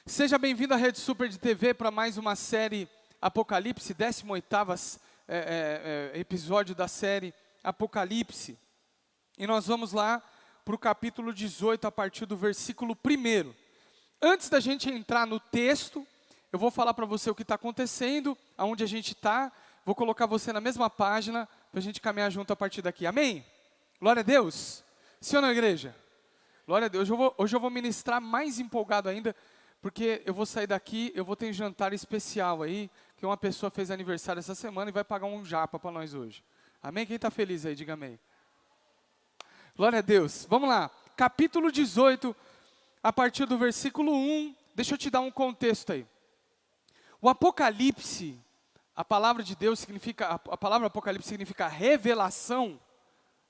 Seja bem-vindo à Rede Super de TV para mais uma série Apocalipse, 18º episódio da série Apocalipse. E nós vamos lá para o capítulo 18, a partir do versículo 1. Antes da gente entrar no texto, eu vou falar para você o que está acontecendo, aonde a gente está, vou colocar você na mesma página, para a gente caminhar junto a partir daqui, amém? Glória a Deus! Sim ou não, igreja? Glória a Deus, hoje eu vou ministrar mais empolgado ainda, porque eu vou sair daqui, eu vou ter um jantar especial aí, que uma pessoa fez aniversário essa semana e vai pagar um japa para nós hoje. Amém? Quem está feliz aí, diga amém. Glória a Deus. Vamos lá, capítulo 18, a partir do versículo 1, deixa eu te dar um contexto aí. O Apocalipse, a palavra de Deus significa, a palavra Apocalipse significa revelação,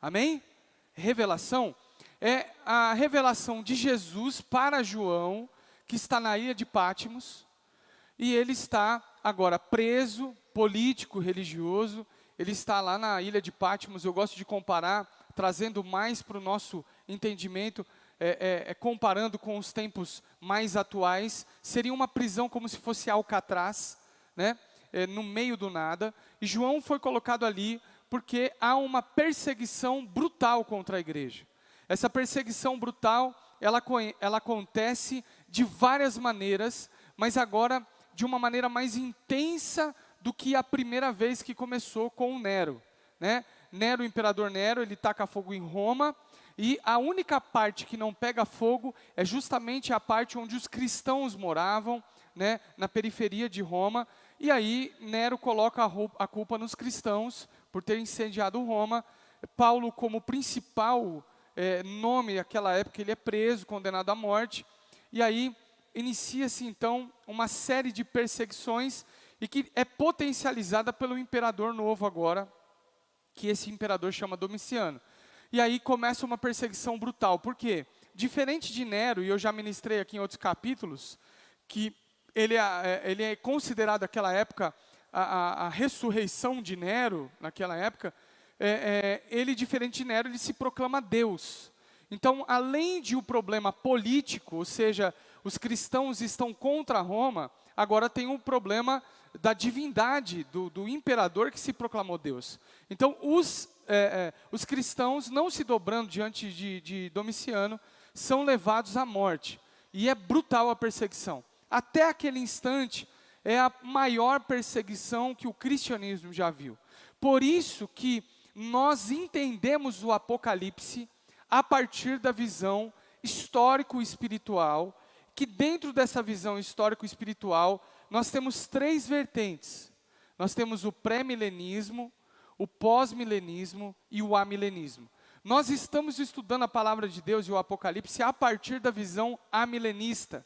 amém? Revelação é a revelação de Jesus para João, que está na ilha de Patmos, e ele está agora preso, político, religioso, ele está lá na ilha de Patmos. Eu gosto de comparar, trazendo mais para o nosso entendimento, comparando com os tempos mais atuais, seria uma prisão como se fosse Alcatraz, né? No meio do nada, e João foi colocado ali porque há uma perseguição brutal contra a igreja. Essa perseguição brutal, ela acontece de várias maneiras, mas agora de uma maneira mais intensa do que a primeira vez que começou com o Nero, né? Nero, o imperador Nero, ele taca fogo em Roma, e a única parte que não pega fogo é justamente a parte onde os cristãos moravam, né? Na periferia de Roma, e aí Nero coloca a culpa nos cristãos por ter incendiado Roma. Paulo, como principal nome naquela época, ele é preso, condenado à morte, e aí inicia-se então uma série de perseguições, e que é potencializada pelo imperador novo agora, que esse imperador chama Domiciano. E aí começa uma perseguição brutal. Por quê? Diferente de Nero, e eu já ministrei aqui em outros capítulos, que ele é considerado naquela época a ressurreição de Nero, naquela época, ele, diferente de Nero, ele se proclama Deus. Então, além de um problema político, ou seja, os cristãos estão contra Roma, agora tem um problema da divindade do imperador que se proclamou Deus. Então, os cristãos, não se dobrando diante de Domiciano, são levados à morte. E é brutal a perseguição. Até aquele instante, é a maior perseguição que o cristianismo já viu. Por isso que nós entendemos o Apocalipse a partir da visão histórico-espiritual, que dentro dessa visão histórico-espiritual, nós temos três vertentes. Nós temos o pré-milenismo, o pós-milenismo e o amilenismo. Nós estamos estudando a palavra de Deus e o Apocalipse a partir da visão amilenista.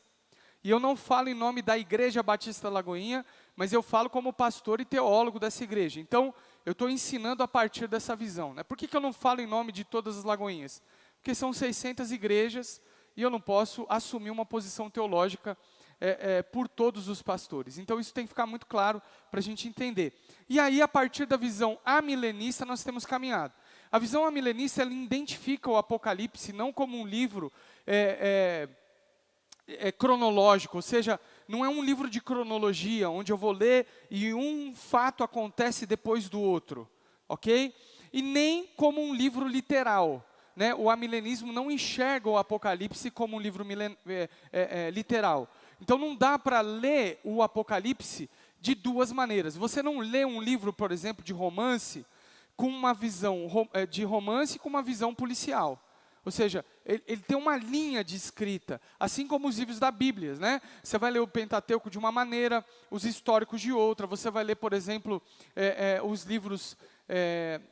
E eu não falo em nome da Igreja Batista Lagoinha, mas eu falo como pastor e teólogo dessa igreja. Então, eu estou ensinando a partir dessa visão, né? Por que eu não falo em nome de todas as Lagoinhas? Porque são 600 igrejas e eu não posso assumir uma posição teológica por todos os pastores. Então, isso tem que ficar muito claro para a gente entender. E aí, a partir da visão amilenista, nós temos caminhado. A visão amilenista, ela identifica o Apocalipse não como um livro cronológico, ou seja, não é um livro de cronologia, onde eu vou ler e um fato acontece depois do outro, ok? E nem como um livro literal, né? O amilenismo não enxerga o Apocalipse como um livro literal. Então não dá para ler o Apocalipse de duas maneiras. Você não lê um livro, por exemplo, de romance, com uma visão de romance com uma visão policial. Ou seja, ele tem uma linha de escrita, assim como os livros da Bíblia, né? Você vai ler o Pentateuco de uma maneira, os históricos de outra. Você vai ler, por exemplo, os livros,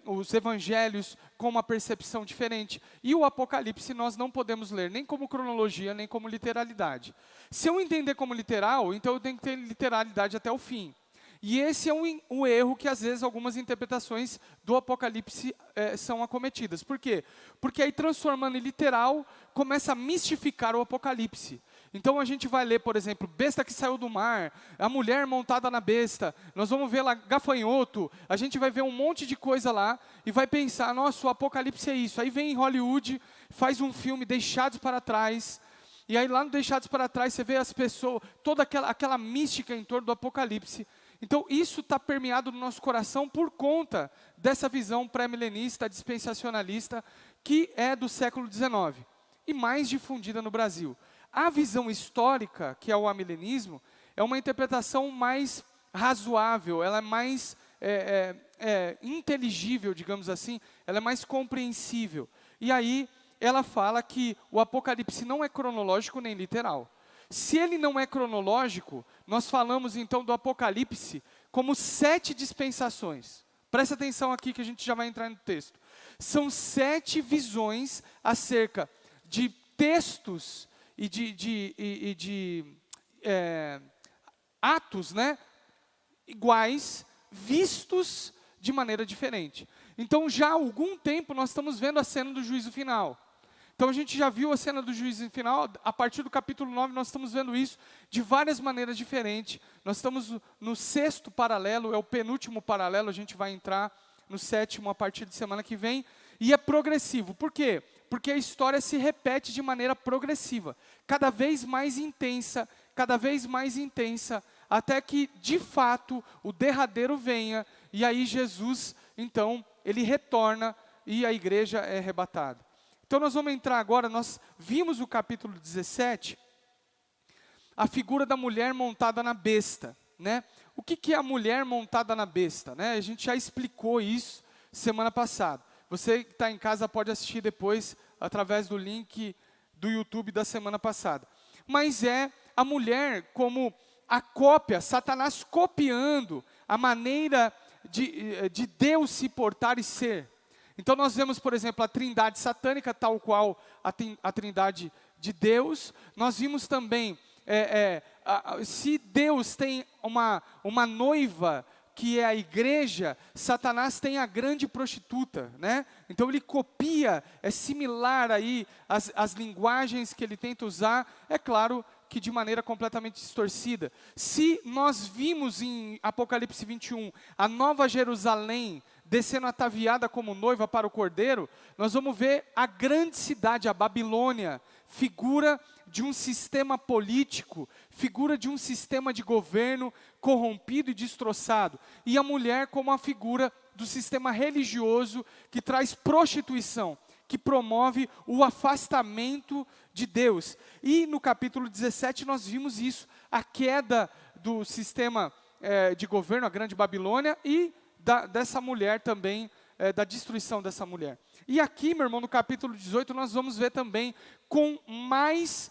os evangelhos com uma percepção diferente. E o Apocalipse nós não podemos ler nem como cronologia, nem como literalidade. Se eu entender como literal, então eu tenho que ter literalidade até o fim. E esse é um erro que, às vezes, algumas interpretações do Apocalipse são acometidas. Por quê? Porque aí, transformando em literal, começa a mistificar o Apocalipse. Então, a gente vai ler, por exemplo, besta que saiu do mar, a mulher montada na besta, nós vamos ver lá gafanhoto, a gente vai ver um monte de coisa lá, e vai pensar, nossa, o Apocalipse é isso. Aí vem em Hollywood, faz um filme, Deixados para Trás, E aí lá no Deixados para Trás você vê as pessoas, toda aquela mística em torno do Apocalipse. Então isso está permeado no nosso coração por conta dessa visão pré-milenista, dispensacionalista, que é do século XIX e mais difundida no Brasil. A visão histórica, que é o amilenismo, é uma interpretação mais razoável, ela é mais inteligível, digamos assim, ela é mais compreensível. E aí ela fala que o Apocalipse não é cronológico nem literal. Se ele não é cronológico, nós falamos então do Apocalipse como 7 dispensações. Presta atenção aqui que a gente já vai entrar no texto. São 7 visões acerca de textos e de atos, né, iguais, vistos de maneira diferente. Então já há algum tempo nós estamos vendo a cena do juízo final. Então a gente já viu a cena do juízo final, a partir do capítulo 9 nós estamos vendo isso de várias maneiras diferentes. Nós estamos no 6º paralelo, é o penúltimo paralelo, a gente vai entrar no 7º a partir de semana que vem, e é progressivo. Por quê? Porque a história se repete de maneira progressiva, cada vez mais intensa, até que de fato o derradeiro venha, e aí Jesus, então, ele retorna e a igreja é arrebatada. Então nós vamos entrar agora, nós vimos o capítulo 17, a figura da mulher montada na besta, né? O que é a mulher montada na besta, né? A gente já explicou isso semana passada. Você que está em casa pode assistir depois, através do link do YouTube da semana passada. Mas é a mulher como a cópia, Satanás copiando a maneira de Deus se portar e ser. Então nós vemos, por exemplo, a trindade satânica, tal qual a trindade de Deus. Nós vimos também, se Deus tem uma noiva, que é a igreja, Satanás tem a grande prostituta, né? Então ele copia, é similar aí as linguagens que ele tenta usar, é claro que de maneira completamente distorcida. Se nós vimos em Apocalipse 21, a nova Jerusalém, descendo ataviada como noiva para o Cordeiro, nós vamos ver a grande cidade, a Babilônia, figura de um sistema político, figura de um sistema de governo corrompido e destroçado. E a mulher como a figura do sistema religioso que traz prostituição, que promove o afastamento de Deus. E no capítulo 17 nós vimos isso, a queda do sistema de governo, a grande Babilônia, e dessa mulher também, da destruição dessa mulher. E aqui, meu irmão, no capítulo 18, nós vamos ver também com mais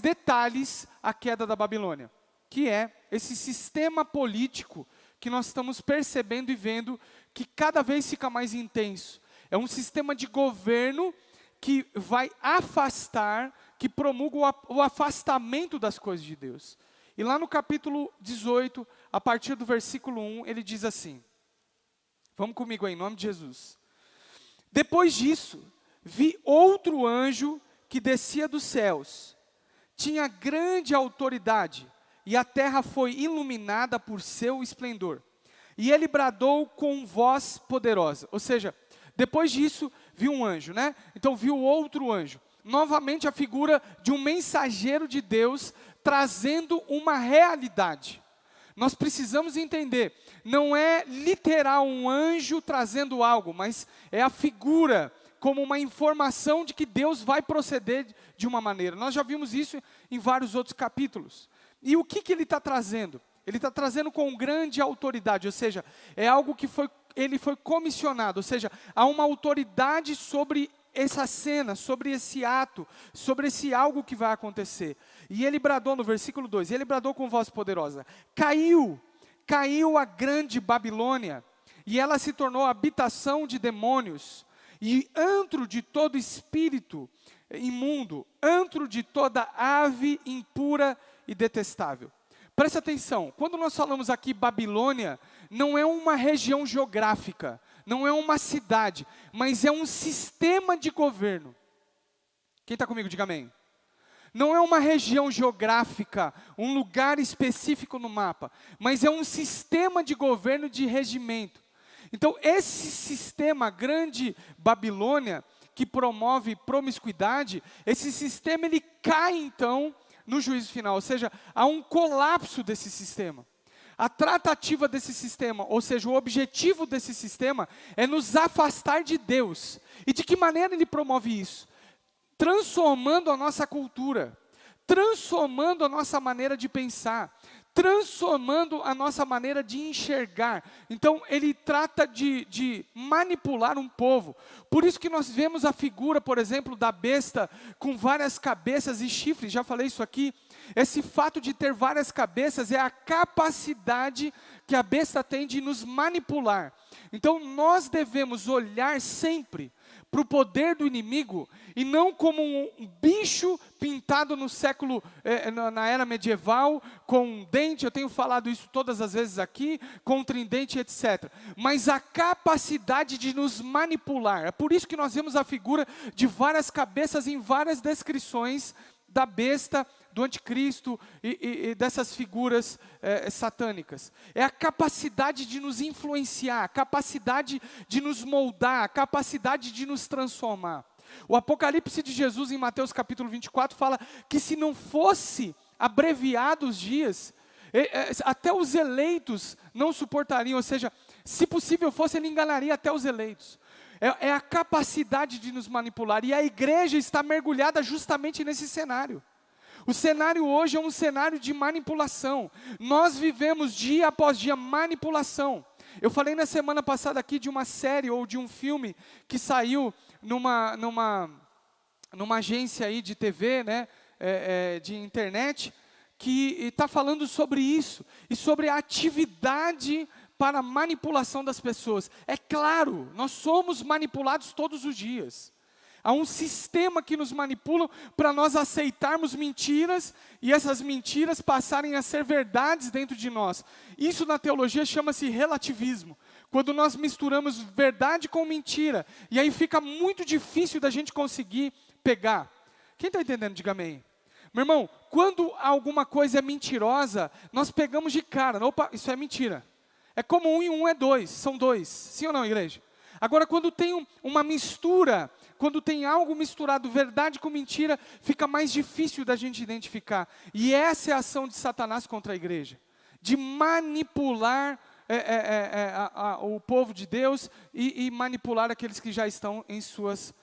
detalhes a queda da Babilônia, que é esse sistema político que nós estamos percebendo e vendo que cada vez fica mais intenso. É um sistema de governo que vai afastar, que promulga o afastamento das coisas de Deus. E lá no capítulo 18, a partir do versículo 1, ele diz assim, vamos comigo aí, em nome de Jesus. Depois disso, vi outro anjo que descia dos céus. Tinha grande autoridade, e a terra foi iluminada por seu esplendor. E ele bradou com voz poderosa. Ou seja, depois disso, viu um anjo, né? Então viu outro anjo. Novamente a figura de um mensageiro de Deus, trazendo uma realidade. Nós precisamos entender, não é literal um anjo trazendo algo, mas é a figura como uma informação de que Deus vai proceder de uma maneira. Nós já vimos isso em vários outros capítulos. E o que ele está trazendo? Ele está trazendo com grande autoridade, ou seja, é algo que ele foi comissionado, ou seja, há uma autoridade sobre essa cena, sobre esse ato, sobre esse algo que vai acontecer. E ele bradou no versículo 2, ele bradou com voz poderosa, caiu a grande Babilônia, e ela se tornou habitação de demônios, e antro de todo espírito imundo, antro de toda ave impura e detestável. Preste atenção, quando nós falamos aqui Babilônia, não é uma região geográfica, não é uma cidade, mas é um sistema de governo. Quem está comigo, diga amém. Não é uma região geográfica, um lugar específico no mapa, mas é um sistema de governo de regimento. Então, esse sistema, grande Babilônia, que promove promiscuidade, esse sistema ele cai então no juízo final, ou seja, há um colapso desse sistema. A tratativa desse sistema, ou seja, o objetivo desse sistema é nos afastar de Deus. E de que maneira ele promove isso? Transformando a nossa cultura, transformando a nossa maneira de pensar, transformando a nossa maneira de enxergar. Então, ele trata de manipular um povo. Por isso que nós vemos a figura, por exemplo, da besta com várias cabeças e chifres. Já falei isso aqui. Esse fato de ter várias cabeças é a capacidade que a besta tem de nos manipular. Então, nós devemos olhar sempre para o poder do inimigo, e não como um bicho pintado no século, na era medieval, com um dente, eu tenho falado isso todas as vezes aqui, com um tridente, etc. Mas a capacidade de nos manipular, é por isso que nós vemos a figura de várias cabeças em várias descrições da besta, do anticristo e dessas figuras satânicas. É a capacidade de nos influenciar, a capacidade de nos moldar, a capacidade de nos transformar. O Apocalipse de Jesus em Mateus capítulo 24 fala que se não fosse abreviado os dias, até os eleitos não suportariam, ou seja, se possível fosse, ele enganaria até os eleitos. É a capacidade de nos manipular, e a igreja está mergulhada justamente nesse cenário. O cenário hoje é um cenário de manipulação. Nós vivemos dia após dia manipulação. Eu falei na semana passada aqui de uma série ou de um filme que saiu numa agência aí de TV, né, de internet, que está falando sobre isso e sobre a atividade para a manipulação das pessoas. É claro, nós somos manipulados todos os dias. Há um sistema que nos manipula para nós aceitarmos mentiras e essas mentiras passarem a ser verdades dentro de nós. Isso na teologia chama-se relativismo. Quando nós misturamos verdade com mentira, e aí fica muito difícil da gente conseguir pegar. Quem está entendendo, diga amém. Meu irmão, quando alguma coisa é mentirosa, nós pegamos de cara. Opa, isso é mentira. É como 1 e 1 é 2, são 2. Sim ou não, igreja? Agora, quando tem uma mistura, quando tem algo misturado, verdade com mentira, fica mais difícil da gente identificar. E essa é a ação de Satanás contra a igreja. De manipular o povo de Deus e manipular aqueles que já estão em suas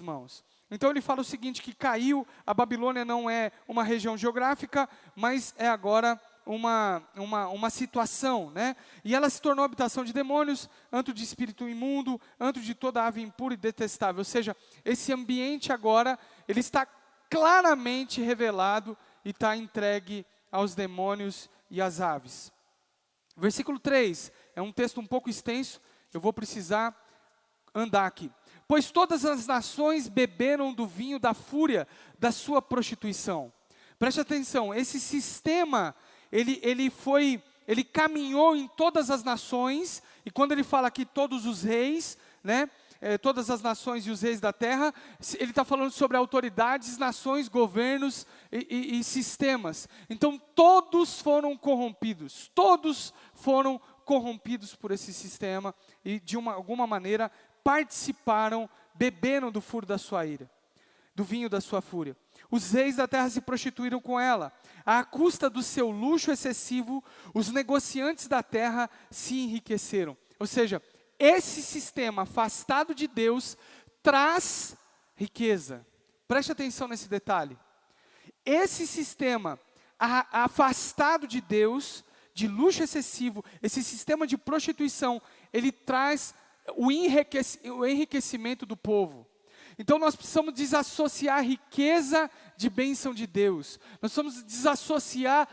mãos. Então ele fala o seguinte, que caiu, a Babilônia não é uma região geográfica, mas é agora uma situação, né? E ela se tornou habitação de demônios, antro de espírito imundo, antro de toda ave impura e detestável. Ou seja, esse ambiente agora, ele está claramente revelado e está entregue aos demônios e às aves. Versículo 3, é um texto um pouco extenso, eu vou precisar andar aqui. Pois todas as nações beberam do vinho da fúria da sua prostituição. Preste atenção, esse sistema, ele caminhou em todas as nações, e quando ele fala aqui todos os reis, né, todas as nações e os reis da terra, ele está falando sobre autoridades, nações, governos e sistemas. Então todos foram corrompidos por esse sistema, e de alguma maneira participaram, beberam do furo da sua ira, do vinho da sua fúria. Os reis da terra se prostituíram com ela. À custa do seu luxo excessivo, os negociantes da terra se enriqueceram. Ou seja, esse sistema afastado de Deus traz riqueza. Preste atenção nesse detalhe. Esse sistema afastado de Deus, de luxo excessivo, esse sistema de prostituição, ele traz o enriquecimento do povo. Então nós precisamos desassociar a riqueza de bênção de Deus. Nós precisamos desassociar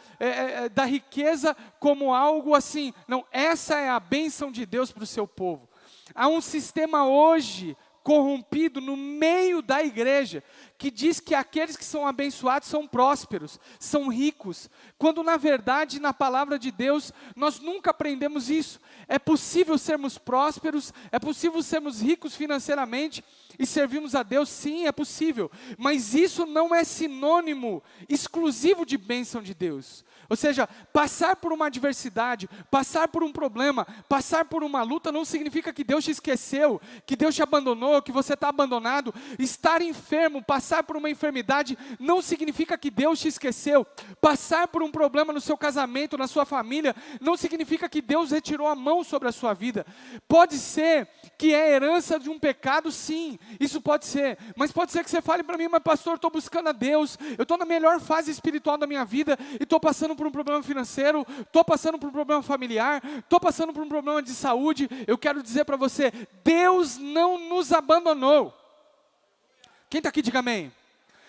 da riqueza como algo assim. Não, essa é a bênção de Deus para o seu povo. Há um sistema hoje corrompido no meio da igreja, que diz que aqueles que são abençoados são prósperos, são ricos, quando na verdade, na palavra de Deus, nós nunca aprendemos isso. É possível sermos prósperos, é possível sermos ricos financeiramente e servirmos a Deus, sim, é possível, mas isso não é sinônimo exclusivo de bênção de Deus. Ou seja, passar por uma adversidade, passar por um problema, passar por uma luta não significa que Deus te esqueceu, que Deus te abandonou, que você está abandonado. Estar enfermo, passar por uma enfermidade não significa que Deus te esqueceu. Passar por um problema no seu casamento, na sua família, não significa que Deus retirou a mão sobre a sua vida. Pode ser que é herança de um pecado, sim, isso pode ser. Mas pode ser que você fale para mim, mas pastor, eu estou buscando a Deus, eu estou na melhor fase espiritual da minha vida e estou passando por um problema financeiro, estou passando por um problema familiar, estou passando por um problema de saúde. Eu quero dizer para você, Deus não nos abandonou. Quem está aqui, diga amém.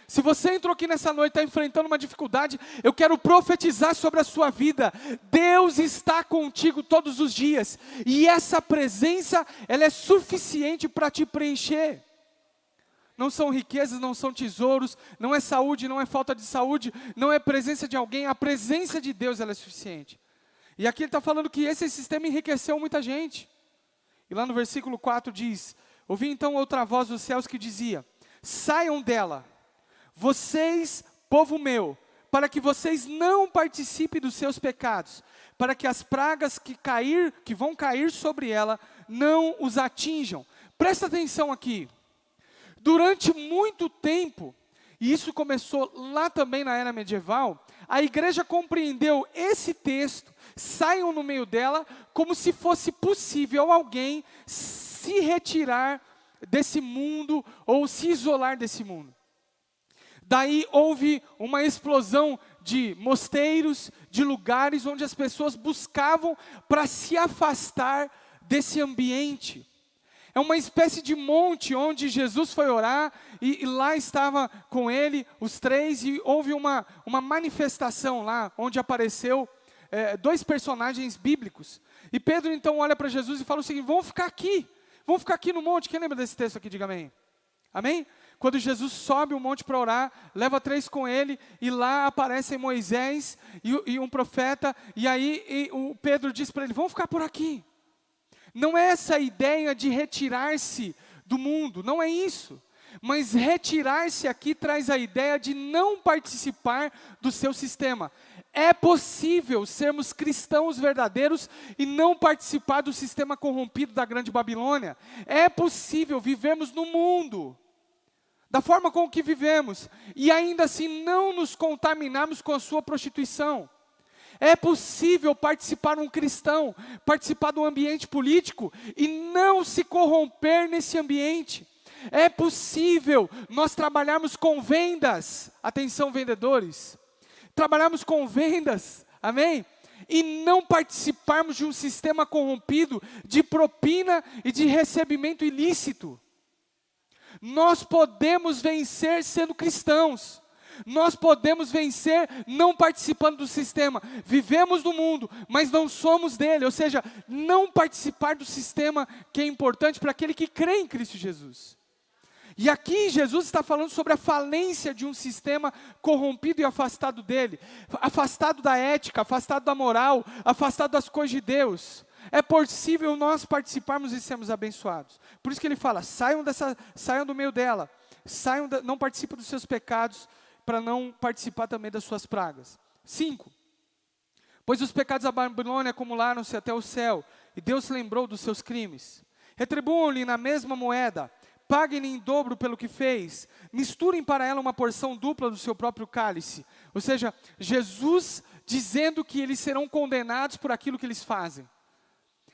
Se você entrou aqui nessa noite e está enfrentando uma dificuldade, eu quero profetizar sobre a sua vida. Deus está contigo todos os dias, e essa presença, ela é suficiente para te preencher. Não são riquezas, não são tesouros, não é saúde, não é falta de saúde, não é presença de alguém, a presença de Deus, ela é suficiente. E aqui ele está falando que esse sistema enriqueceu muita gente. E lá no versículo 4 diz: ouvi então outra voz dos céus que dizia: saiam dela, vocês, povo meu, para que vocês não participem dos seus pecados, para que as pragas que vão cair sobre ela, não os atinjam. Presta atenção aqui. Durante muito tempo, e isso começou lá também na era medieval, a igreja compreendeu esse texto, saiam no meio dela, como se fosse possível alguém se retirar desse mundo, ou se isolar desse mundo. Daí houve uma explosão de mosteiros, de lugares onde as pessoas buscavam para se afastar desse ambiente. É uma espécie de monte onde Jesus foi orar e lá estava com ele, os três, e houve uma manifestação lá, onde apareceu dois personagens bíblicos. E Pedro então olha para Jesus e fala o seguinte: vamos ficar aqui no monte. Quem lembra desse texto aqui, diga amém. Amém? Quando Jesus sobe o monte para orar, leva 3 com ele, e lá aparecem Moisés e um profeta, e aí o Pedro diz para ele: vamos ficar por aqui. Não é essa ideia de retirar-se do mundo, não é isso. Mas retirar-se aqui traz a ideia de não participar do seu sistema. É possível sermos cristãos verdadeiros e não participar do sistema corrompido da grande Babilônia. É possível vivermos no mundo, da forma com que vivemos, e ainda assim não nos contaminarmos com a sua prostituição. É possível participar um cristão, participar do ambiente político e não se corromper nesse ambiente. É possível nós trabalharmos com vendas, atenção vendedores, trabalharmos com vendas, amém? E não participarmos de um sistema corrompido de propina e de recebimento ilícito. Nós podemos vencer sendo cristãos. Nós podemos vencer não participando do sistema. Vivemos no mundo, mas não somos dele. Ou seja, não participar do sistema que é importante para aquele que crê em Cristo Jesus. E aqui Jesus está falando sobre a falência de um sistema corrompido e afastado dele. Afastado da ética, afastado da moral, afastado das coisas de Deus. É possível nós participarmos e sermos abençoados. Por isso que ele fala: saiam do meio dela, não participem dos seus pecados, para não participar também das suas pragas. 5. Pois os pecados da Babilônia acumularam-se até o céu, e Deus se lembrou dos seus crimes. Retribuam-lhe na mesma moeda, paguem-lhe em dobro pelo que fez, misturem para ela uma porção dupla do seu próprio cálice. Ou seja, Jesus dizendo que eles serão condenados por aquilo que eles fazem.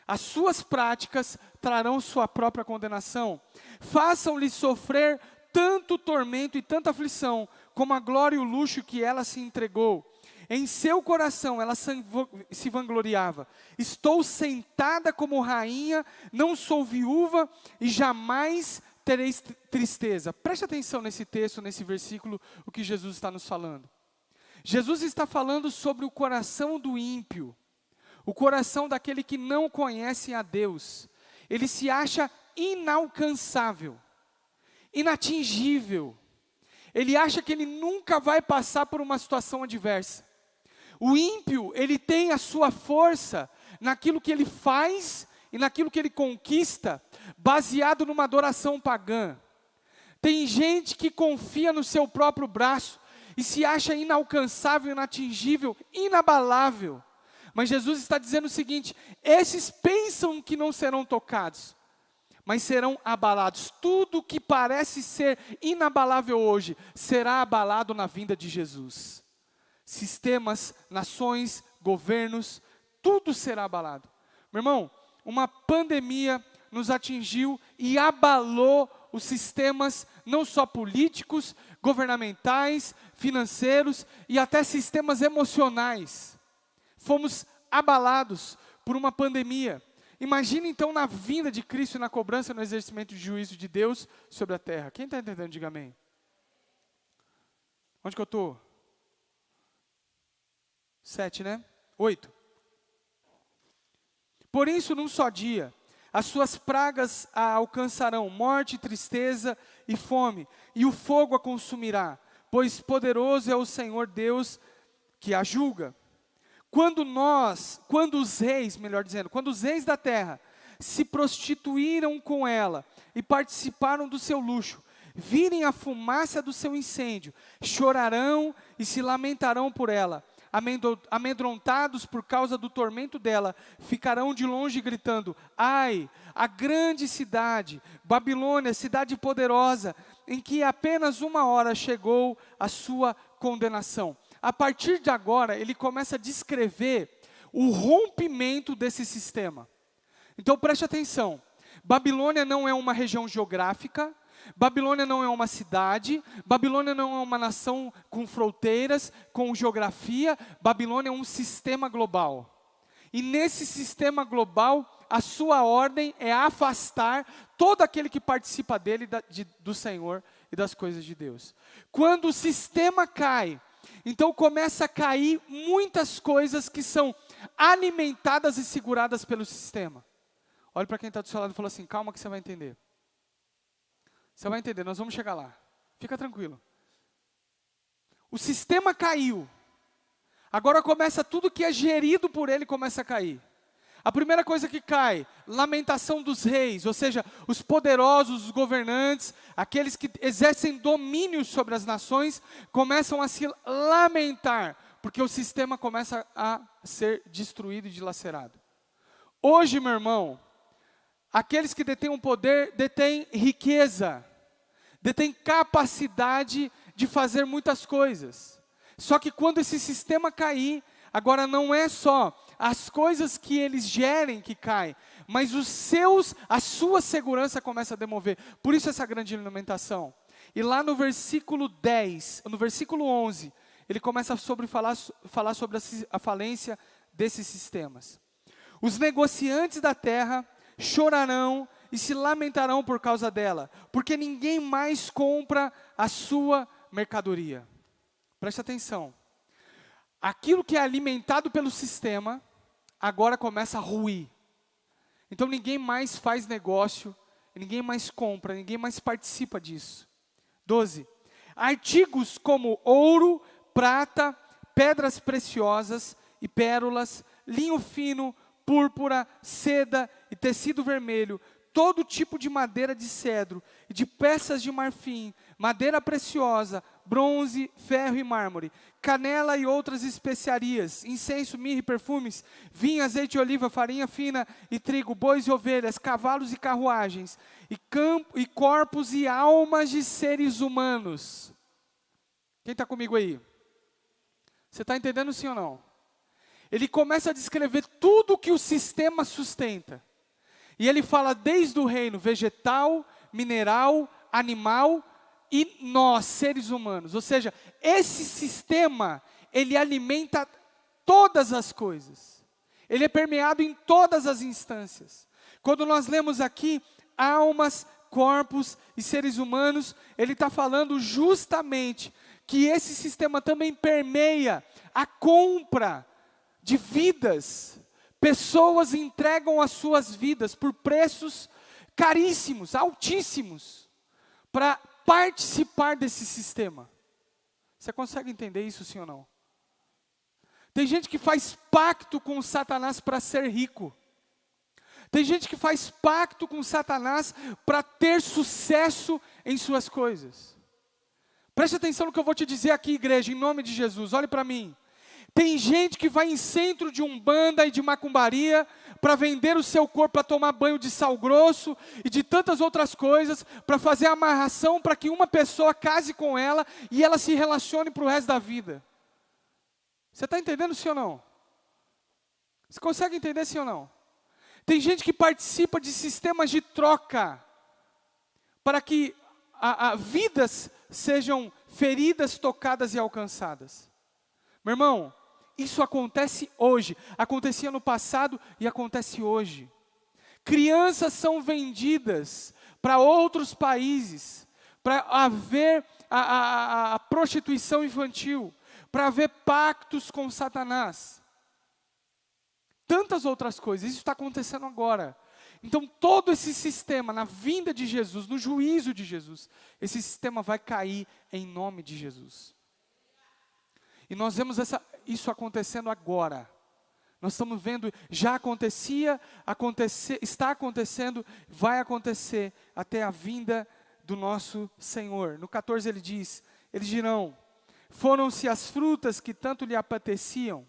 As suas práticas trarão sua própria condenação. Façam-lhe sofrer tanto tormento e tanta aflição, como a glória e o luxo que ela se entregou. Em seu coração ela se vangloriava: estou sentada como rainha, não sou viúva e jamais terei tristeza. Preste atenção nesse texto, nesse versículo, o que Jesus está nos falando. Jesus está falando sobre o coração do ímpio, o coração daquele que não conhece a Deus. Ele se acha inalcançável, inatingível. ele acha que ele nunca vai passar por uma situação adversa. O ímpio, ele tem a sua força naquilo que ele faz e naquilo que ele conquista, baseado numa adoração pagã. Tem gente que confia no seu próprio braço e se acha inalcançável, inatingível, inabalável. Mas Jesus está dizendo o seguinte: esses pensam que não serão tocados, mas serão abalados. Tudo que parece ser inabalável hoje, será abalado na vinda de Jesus. Sistemas, nações, governos, tudo será abalado. Meu irmão, uma pandemia nos atingiu e abalou os sistemas, não só políticos, governamentais, financeiros e até sistemas emocionais. Fomos abalados por uma pandemia. Imagine então na vinda de Cristo e na cobrança, no exercimento de juízo de Deus sobre a terra. Quem está entendendo, diga amém. Onde que eu estou? 7, né? 8. Por isso, num só dia, as suas pragas a alcançarão, morte, tristeza e fome, e o fogo a consumirá, pois poderoso é o Senhor Deus que a julga. Quando os reis da terra se prostituíram com ela e participaram do seu luxo, virem a fumaça do seu incêndio, chorarão e se lamentarão por ela. Amedrontados por causa do tormento dela, ficarão de longe gritando: ai, a grande cidade, Babilônia, cidade poderosa, em que apenas uma hora chegou a sua condenação. A partir de agora, ele começa a descrever o rompimento desse sistema. Então preste atenção, Babilônia não é uma região geográfica, Babilônia não é uma cidade, Babilônia não é uma nação com fronteiras, com geografia, Babilônia é um sistema global. E nesse sistema global, a sua ordem é afastar todo aquele que participa dele, do Senhor e das coisas de Deus. Quando o sistema cai, então começa a cair muitas coisas que são alimentadas e seguradas pelo sistema. Olhe para quem está do seu lado e fala assim: calma que você vai entender. Você vai entender, nós vamos chegar lá. Fica tranquilo. O sistema caiu. Agora começa tudo que é gerido por ele começa a cair. A primeira coisa que cai, lamentação dos reis, ou seja, os poderosos, os governantes, aqueles que exercem domínio sobre as nações, começam a se lamentar, porque o sistema começa a ser destruído e dilacerado. Hoje, meu irmão, aqueles que detêm o poder, detêm riqueza, detêm capacidade de fazer muitas coisas. Só que quando esse sistema cair, agora não é só as coisas que eles gerem que caem, mas a sua segurança começa a demover. Por isso essa grande lamentação. E lá no versículo 10, no versículo 11, ele começa falar sobre a falência desses sistemas. Os negociantes da terra chorarão e se lamentarão por causa dela, porque ninguém mais compra a sua mercadoria. Preste atenção. Aquilo que é alimentado pelo sistema, agora começa a ruir. Então ninguém mais faz negócio, ninguém mais compra, ninguém mais participa disso. 12. Artigos como ouro, prata, pedras preciosas e pérolas, linho fino, púrpura, seda e tecido vermelho, todo tipo de madeira de cedro e de peças de marfim, madeira preciosa, bronze, ferro e mármore, canela e outras especiarias, incenso, mirra e perfumes, vinho, azeite de oliva, farinha fina e trigo, bois e ovelhas, cavalos e carruagens, e corpos e almas de seres humanos. Quem está comigo aí? Você está entendendo sim ou não? Ele começa a descrever tudo que o sistema sustenta. E ele fala desde o reino vegetal, mineral, animal e nós, seres humanos. Ou seja, esse sistema, ele alimenta todas as coisas. Ele é permeado em todas as instâncias. Quando nós lemos aqui, almas, corpos e seres humanos, ele está falando justamente que esse sistema também permeia a compra de vidas. Pessoas entregam as suas vidas por preços caríssimos, altíssimos, para participar desse sistema. Você consegue entender isso, sim ou não? Tem gente que faz pacto com Satanás para ser rico. Tem gente que faz pacto com Satanás para ter sucesso em suas coisas. Preste atenção no que eu vou te dizer aqui, igreja, em nome de Jesus, olhe para mim. Tem gente que vai em centro de umbanda e de macumbaria para vender o seu corpo, para tomar banho de sal grosso e de tantas outras coisas, para fazer amarração para que uma pessoa case com ela e ela se relacione para o resto da vida. Você está entendendo, sim ou não? Você consegue entender, sim ou não? Tem gente que participa de sistemas de troca para que vidas sejam feridas, tocadas e alcançadas. Meu irmão, isso acontece hoje, acontecia no passado e acontece hoje. Crianças são vendidas para outros países, para haver a prostituição infantil, para haver pactos com Satanás. Tantas outras coisas, isso está acontecendo agora. Então todo esse sistema, na vinda de Jesus, no juízo de Jesus, esse sistema vai cair em nome de Jesus. E nós vemos isso acontecendo agora. Nós estamos vendo, já acontecia, está acontecendo, vai acontecer até a vinda do nosso Senhor. No 14 ele diz, eles dirão, foram-se as frutas que tanto lhe apeteciam,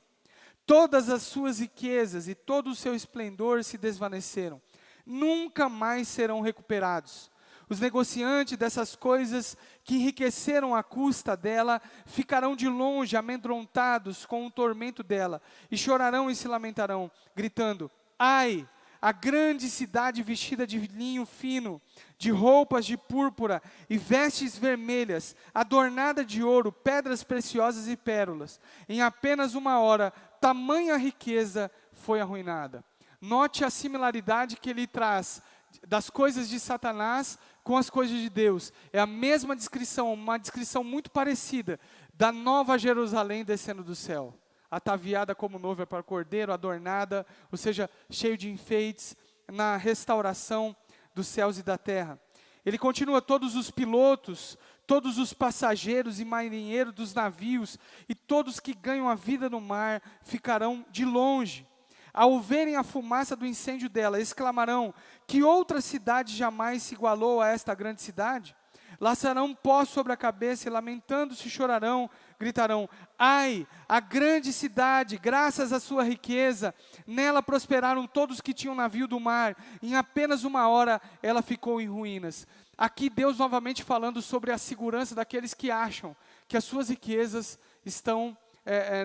todas as suas riquezas e todo o seu esplendor se desvaneceram, nunca mais serão recuperados. Os negociantes dessas coisas que enriqueceram à custa dela, ficarão de longe amedrontados com o tormento dela, e chorarão e se lamentarão, gritando, ai, a grande cidade vestida de linho fino, de roupas de púrpura e vestes vermelhas, adornada de ouro, pedras preciosas e pérolas. Em apenas uma hora, tamanha riqueza foi arruinada. Note a similaridade que ele traz das coisas de Satanás com as coisas de Deus. É a mesma descrição, uma descrição muito parecida da nova Jerusalém descendo do céu. Ataviada como noiva para o cordeiro, adornada, ou seja, cheio de enfeites, na restauração dos céus e da terra. Ele continua, todos os pilotos, todos os passageiros e marinheiros dos navios, e todos que ganham a vida no mar, ficarão de longe. Ao verem a fumaça do incêndio dela, exclamarão, que outra cidade jamais se igualou a esta grande cidade? Laçarão pó sobre a cabeça e lamentando-se chorarão, gritarão, ai, a grande cidade, graças à sua riqueza, nela prosperaram todos que tinham navio do mar, em apenas uma hora ela ficou em ruínas. Aqui Deus novamente falando sobre a segurança daqueles que acham que as suas riquezas estão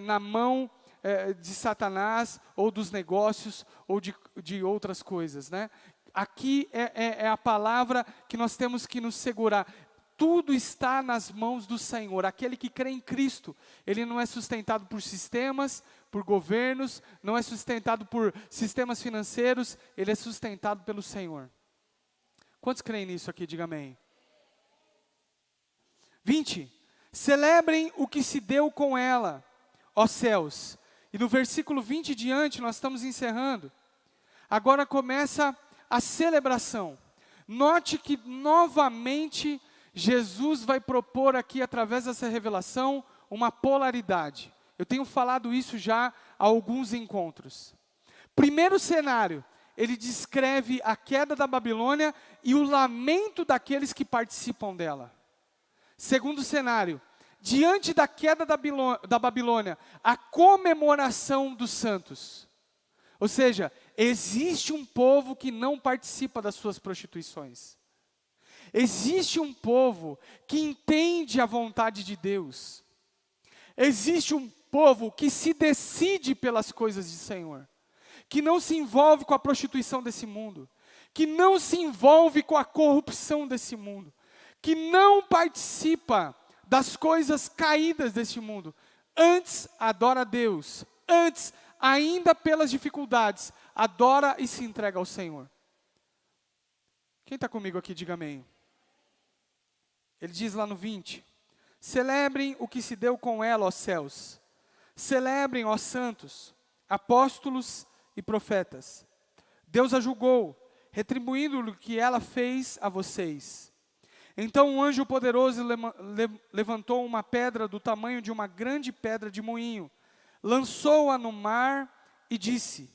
na mão de Satanás, ou dos negócios, ou de outras coisas, né? Aqui é a palavra que nós temos que nos segurar. Tudo está nas mãos do Senhor. Aquele que crê em Cristo, ele não é sustentado por sistemas, por governos, não é sustentado por sistemas financeiros, ele é sustentado pelo Senhor. Quantos creem nisso aqui? Diga amém. 20. Celebrem o que se deu com ela, ó céus. E no versículo 20 em diante, nós estamos encerrando. Agora começa a celebração. Note que novamente Jesus vai propor aqui, através dessa revelação, uma polaridade. Eu tenho falado isso já há alguns encontros. Primeiro cenário, ele descreve a queda da Babilônia e o lamento daqueles que participam dela. Segundo cenário, diante da queda da Babilônia, a comemoração dos santos. Ou seja, existe um povo que não participa das suas prostituições. Existe um povo que entende a vontade de Deus. Existe um povo que se decide pelas coisas do Senhor. Que não se envolve com a prostituição desse mundo. Que não se envolve com a corrupção desse mundo. Que não participa das coisas caídas deste mundo. Antes, adora a Deus. Antes, ainda pelas dificuldades, adora e se entrega ao Senhor. Quem está comigo aqui, diga amém. Ele diz lá no 20, celebrem o que se deu com ela, ó céus. Celebrem, ó santos, apóstolos e profetas. Deus a julgou, retribuindo o que ela fez a vocês. Então um anjo poderoso levantou uma pedra do tamanho de uma grande pedra de moinho, lançou-a no mar e disse: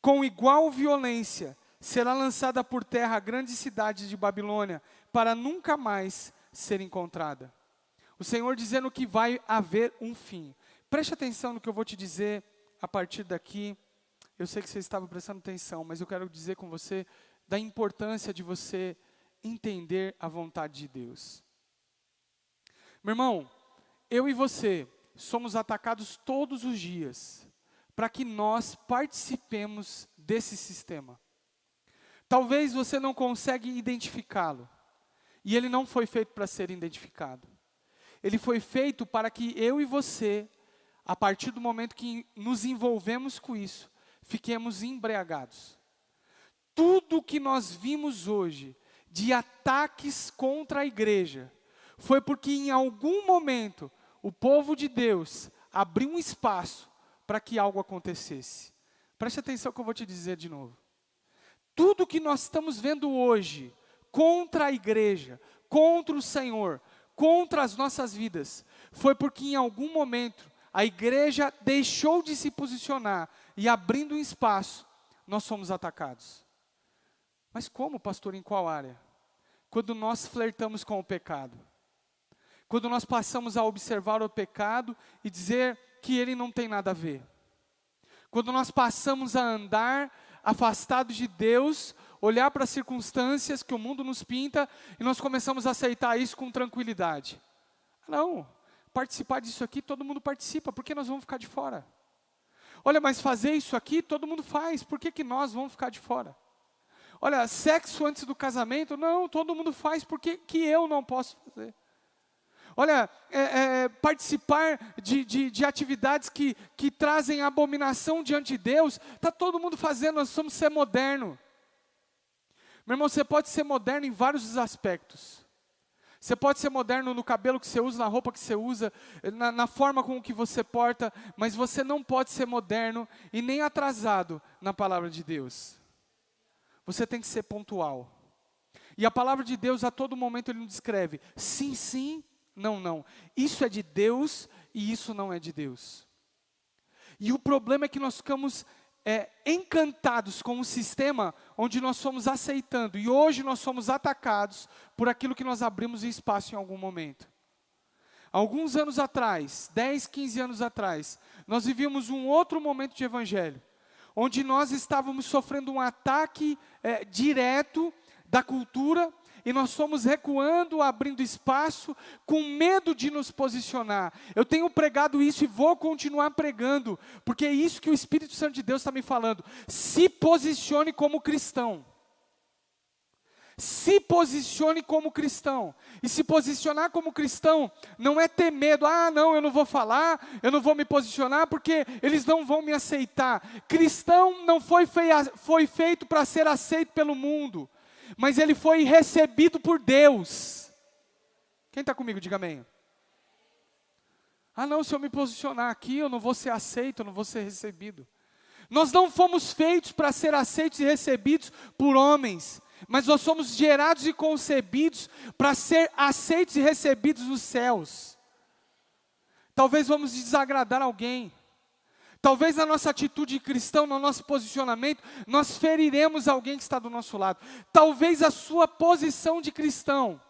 com igual violência será lançada por terra a grande cidade de Babilônia, para nunca mais ser encontrada. O Senhor dizendo que vai haver um fim. Preste atenção no que eu vou te dizer a partir daqui. Eu sei que você estava prestando atenção, mas eu quero dizer com você da importância de você entender a vontade de Deus. Meu irmão, eu e você somos atacados todos os dias para que nós participemos desse sistema. Talvez você não consiga identificá-lo, e ele não foi feito para ser identificado. Ele foi feito para que eu e você, a partir do momento que nos envolvemos com isso, fiquemos embriagados. Tudo que nós vimos hoje de ataques contra a igreja, foi porque em algum momento o povo de Deus abriu um espaço para que algo acontecesse. Preste atenção que eu vou te dizer de novo. Tudo que nós estamos vendo hoje contra a igreja, contra o Senhor, contra as nossas vidas, foi porque em algum momento a igreja deixou de se posicionar e abrindo um espaço, nós somos atacados. Mas como, pastor, em qual área? Quando nós flertamos com o pecado. Quando nós passamos a observar o pecado e dizer que ele não tem nada a ver. Quando nós passamos a andar afastados de Deus, olhar para as circunstâncias que o mundo nos pinta e nós começamos a aceitar isso com tranquilidade. Não, participar disso aqui, todo mundo participa, por que nós vamos ficar de fora? Olha, mas fazer isso aqui, todo mundo faz, por que nós vamos ficar de fora? Olha, sexo antes do casamento, não, todo mundo faz, por que eu não posso fazer? Olha, participar de atividades que trazem abominação diante de Deus, está todo mundo fazendo, nós somos ser moderno. Meu irmão, você pode ser moderno em vários aspectos. Você pode ser moderno no cabelo que você usa, na roupa que você usa, na forma com que você porta, mas você não pode ser moderno e nem atrasado na palavra de Deus. Você tem que ser pontual. E a palavra de Deus a todo momento ele nos descreve, sim, sim, não, não. Isso é de Deus e isso não é de Deus. E o problema é que nós ficamos encantados com um sistema onde nós fomos aceitando. E hoje nós somos atacados por aquilo que nós abrimos espaço em algum momento. Alguns anos atrás, 10, 15 anos atrás, nós vivíamos um outro momento de evangelho. Onde nós estávamos sofrendo um ataque direto da cultura, e nós fomos recuando, abrindo espaço, com medo de nos posicionar. Eu tenho pregado isso e vou continuar pregando, porque é isso que o Espírito Santo de Deus está me falando. Se posicione como cristão. Se posicione como cristão. E se posicionar como cristão não é ter medo. Ah, não, eu não vou falar, eu não vou me posicionar porque eles não vão me aceitar. Cristão não foi feito para ser aceito pelo mundo, mas ele foi recebido por Deus. Quem está comigo, diga amém. Ah, não, se eu me posicionar aqui, eu não vou ser aceito, eu não vou ser recebido. Nós não fomos feitos para ser aceitos e recebidos por homens, mas nós somos gerados e concebidos para ser aceitos e recebidos nos céus. Talvez vamos desagradar alguém. Talvez na nossa atitude de cristão, no nosso posicionamento, nós feriremos alguém que está do nosso lado. Talvez a sua posição de cristão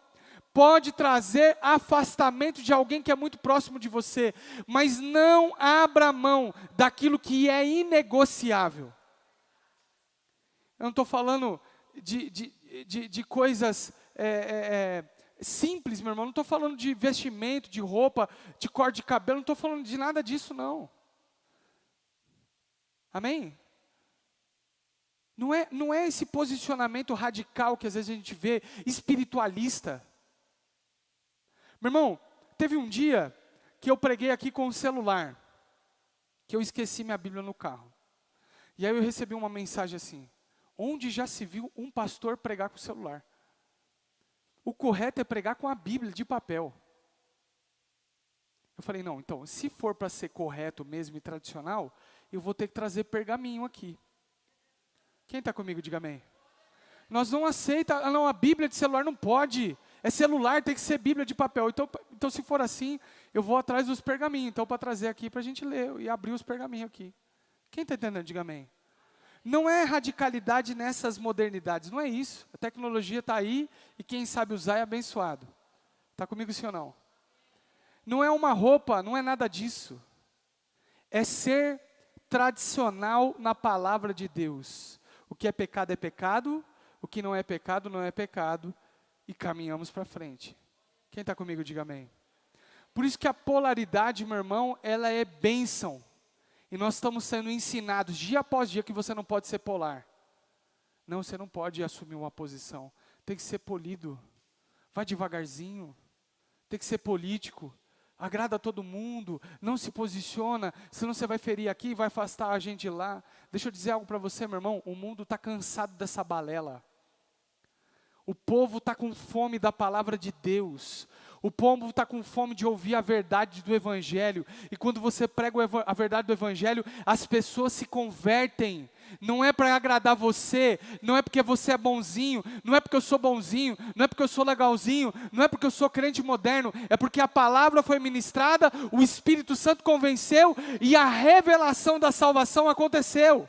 pode trazer afastamento de alguém que é muito próximo de você, mas não abra mão daquilo que é inegociável. Eu não estou falando de coisas simples, meu irmão. Não estou falando de vestimento, de roupa, de cor de cabelo. Não estou falando de nada disso, não. Amém? Não é esse posicionamento radical que às vezes a gente vê, espiritualista. Meu irmão, teve um dia que eu preguei aqui com o celular, que eu esqueci minha Bíblia no carro. E aí eu recebi uma mensagem assim: onde já se viu um pastor pregar com o celular? O correto é pregar com a Bíblia de papel. Eu falei, não, então, se for para ser correto mesmo e tradicional, eu vou ter que trazer pergaminho aqui. Quem está comigo, diga amém. Nós não aceitamos, não, a Bíblia de celular não pode. É celular, tem que ser Bíblia de papel. Então se for assim, eu vou atrás dos pergaminhos. Então, para trazer aqui, para a gente ler e abrir os pergaminhos aqui. Quem está entendendo? Diga amém. Não é radicalidade nessas modernidades, não é isso. A tecnologia está aí e quem sabe usar é abençoado. Está comigo sim ou não? Não é uma roupa, não é nada disso. É ser tradicional na palavra de Deus. O que é pecado, o que não é pecado, e caminhamos para frente. Quem está comigo, diga amém. Por isso que a polaridade, meu irmão, ela é bênção. E nós estamos sendo ensinados dia após dia que você não pode ser polar. Não, você não pode assumir uma posição. Tem que ser polido. Vai devagarzinho. Tem que ser político. Agrada a todo mundo. Não se posiciona. Senão você vai ferir aqui e vai afastar a gente de lá. Deixa eu dizer algo para você, meu irmão. O mundo está cansado dessa balela. O povo está com fome da palavra de Deus. O povo está com fome de ouvir a verdade do Evangelho. E quando você prega a verdade do Evangelho, as pessoas se convertem. Não é para agradar você, não é porque você é bonzinho, não é porque eu sou bonzinho, não é porque eu sou legalzinho, não é porque eu sou crente moderno, é porque a palavra foi ministrada, o Espírito Santo convenceu e a revelação da salvação aconteceu.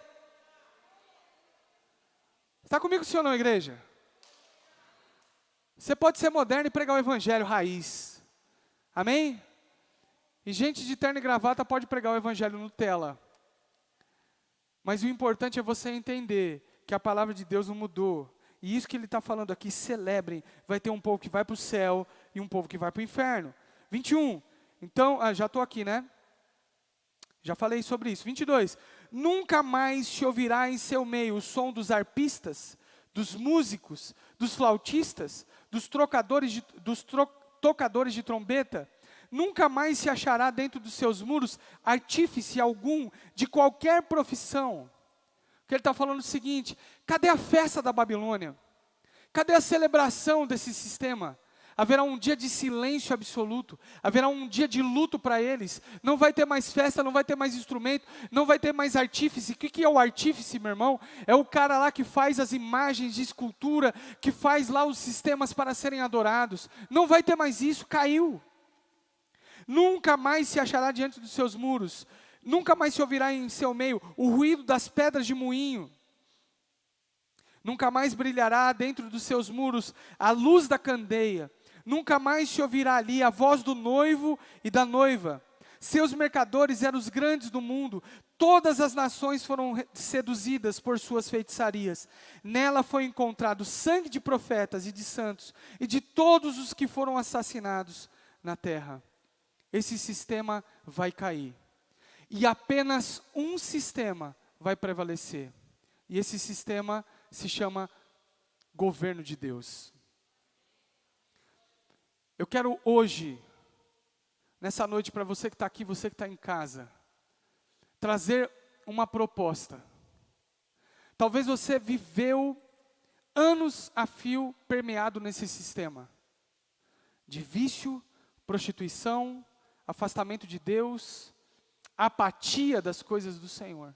Está comigo, sim ou não, igreja? Você pode ser moderno e pregar o evangelho raiz. Amém? E gente de terno e gravata pode pregar o evangelho Nutella. Mas o importante é você entender que a palavra de Deus não mudou. E isso que ele está falando aqui, celebrem. Vai ter um povo que vai para o céu e um povo que vai para o inferno. 21. Então, já estou aqui, né? Já falei sobre isso. 22. Nunca mais se ouvirá em seu meio o som dos arpistas, dos músicos, dos flautistas, dos tocadores de trombeta. Nunca mais se achará dentro dos seus muros artífice algum de qualquer profissão. Porque ele está falando o seguinte: cadê a festa da Babilônia? Cadê a celebração desse sistema? Haverá um dia de silêncio absoluto, haverá um dia de luto para eles, não vai ter mais festa, não vai ter mais instrumento, não vai ter mais artífice. O que é o artífice, meu irmão? É o cara lá que faz as imagens de escultura, que faz lá os sistemas para serem adorados. Não vai ter mais isso, caiu. Nunca mais se achará diante dos seus muros, nunca mais se ouvirá em seu meio o ruído das pedras de moinho. Nunca mais brilhará dentro dos seus muros a luz da candeia. Nunca mais se ouvirá ali a voz do noivo e da noiva. Seus mercadores eram os grandes do mundo. Todas as nações foram seduzidas por suas feitiçarias. Nela foi encontrado sangue de profetas e de santos e de todos os que foram assassinados na terra. Esse sistema vai cair. E apenas um sistema vai prevalecer. E esse sistema se chama governo de Deus. Eu quero hoje, nessa noite, para você que está aqui, você que está em casa, trazer uma proposta. Talvez você viveu anos a fio permeado nesse sistema de vício, prostituição, afastamento de Deus, apatia das coisas do Senhor.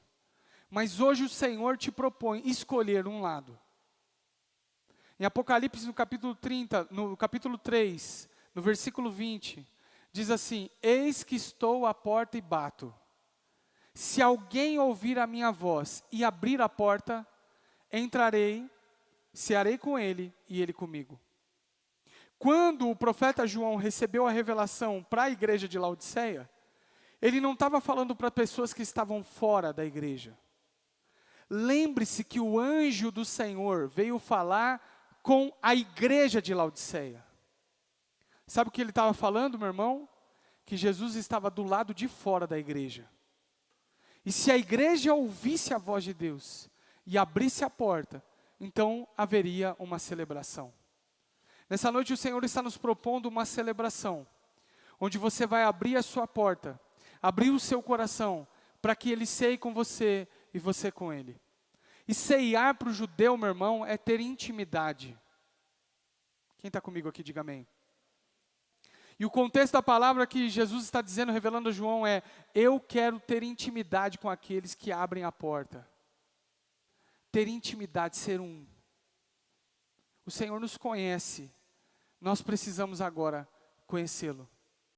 Mas hoje o Senhor te propõe escolher um lado. Em Apocalipse, no capítulo 30, no capítulo 3, no versículo 20, diz assim: eis que estou à porta e bato. Se alguém ouvir a minha voz e abrir a porta, entrarei, cearei com ele e ele comigo. Quando o profeta João recebeu a revelação para a igreja de Laodiceia, ele não estava falando para pessoas que estavam fora da igreja. Lembre-se que o anjo do Senhor veio falar com a igreja de Laodiceia. Sabe o que ele estava falando, meu irmão? Que Jesus estava do lado de fora da igreja. E se a igreja ouvisse a voz de Deus e abrisse a porta, então haveria uma celebração. Nessa noite o Senhor está nos propondo uma celebração, onde você vai abrir a sua porta, abrir o seu coração, para que Ele ceie com você e você com Ele. E ceiar para o judeu, meu irmão, é ter intimidade. Quem está comigo aqui, diga amém. E o contexto da palavra que Jesus está dizendo, revelando a João, é: eu quero ter intimidade com aqueles que abrem a porta. Ter intimidade, ser um. O Senhor nos conhece nós precisamos agora conhecê-lo.